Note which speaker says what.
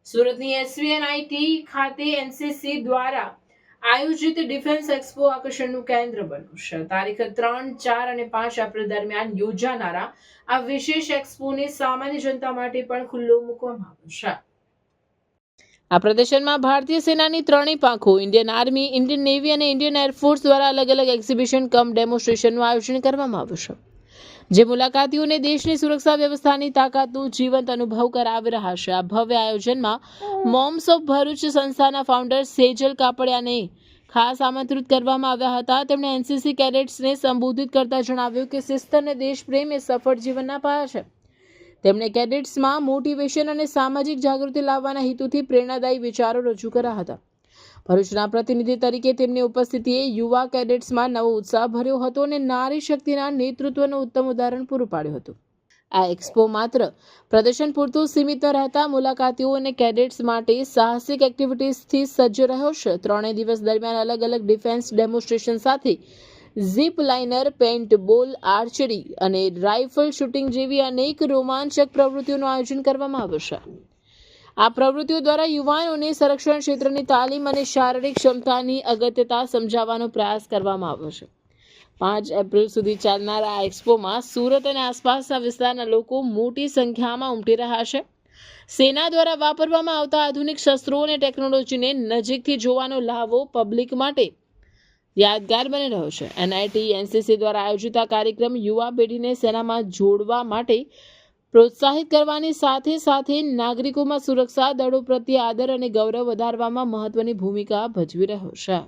Speaker 1: સુરતની એસવીએનઆઈટી ખાતે એનસીસી દ્વારા આયોજિત ડિફેન્સ એક્સપો આકર્ષણનું કેન્દ્ર બન્યું છે. તારીખ 3, 4 અને 5 એપ્રિલ દરમિયાન યોજાનારા આ વિશેષ એક્સપોને સામાન્ય જનતા માટે પણ ખુલ્લો મૂકવામાં આવ્યો છે. આ પ્રદર્શનમાં ભારતીય સેનાની ત્રણેય પાંખો, ઇન્ડિયન આર્મી, ઇન્ડિયન નેવી અને ઇન્ડિયન એરફોર્સ દ્વારા અલગ અલગ એક્ઝિબિશન કમ ડેમોન્સ્ટ્રેશનનું આયોજન કરવામાં આવ્યું છે, જે મુલાકાતીઓને દેશની સુરક્ષા વ્યવસ્થાની તાકાતનું જીવંત અનુભવ કરાવી રહ્યા છે. આ ભવ્ય આયોજનમાં મોમ્સ ઓફ ભરૂચ સંસ્થાના ફાઉન્ડર સેજલ કાપડિયાને ખાસ આમંત્રિત કરવામાં આવ્યા હતા. તેમણે એનસીસી કેડેટ્સને સંબોધિત કરતા જણાવ્યું કે શિસ્ત અને દેશપ્રેમ એ સફળ જીવનના પાયા છે. તેમણે કેડેટ્સમાં મોટિવેશન અને સામાજિક જાગૃતિ લાવવાના હેતુથી પ્રેરણાદાયી વિચારો રજૂ કર્યા હતા. ભરૂચના પ્રતિનિધિ તરીકે તેમની ઉપસ્થિતિએ યુવા કેડેટ્સમાં નવો ઉત્સાહ ભર્યો હતો અને નારી શક્તિના નેતૃત્વનું ઉત્તમ ઉદાહરણ પૂરું પાડ્યું હતું. આ એક્સપો માત્ર પ્રદર્શન પૂરતું સીમિત ન રહેતા મુલાકાતીઓ અને કેડેટ્સ માટે સાહસિક એક્ટિવિટીઝથી સજ્જ રહ્યો છે. 3 દિવસ દરમિયાન અલગ અલગ ડિફેન્સ ડેમોન્સ્ટ્રેશન સાથે ઝીપ લાઇનર, પેઇન્ટબોલ, આર્ચરી અને રાઇફલ શૂટિંગ જેવી અનેક રોમાંચક પ્રવૃત્તિઓનું આયોજન કરવામાં આવ્યું છે. આ પ્રવૃત્તિઓ દ્વારા યુવાનોને સંરક્ષણ ક્ષેત્રની તાલીમ અને શારીરિક ક્ષમતાની અગત્યતા સમજાવવાનો પ્રયાસ કરવામાં આવ્યો છે. 5 એપ્રિલ સુધી ચાલનારા આ એક્સપોમાં સુરત અને આસપાસના વિસ્તારના લોકો મોટી સંખ્યામાં ઉમટી રહ્યા છે. સેના દ્વારા વાપરવામાં આવતા આધુનિક શસ્ત્રો અને ટેકનોલોજીને નજીકથી જોવાનો લહાવો પબ્લિક માટે યાદગાર બની રહ્યો છે. એનઆઈટી એનસીસી દ્વારા આયોજિત આ કાર્યક્રમ યુવા પેઢીને સેનામાં જોડવા માટે પ્રોત્સાહિત કરવાની સાથે સાથે નાગરિકોમાં સુરક્ષા દળો પ્રત્યે આદર અને ગૌરવ વધારવામાં મહત્વની ભૂમિકા ભજવી રહ્યો છે.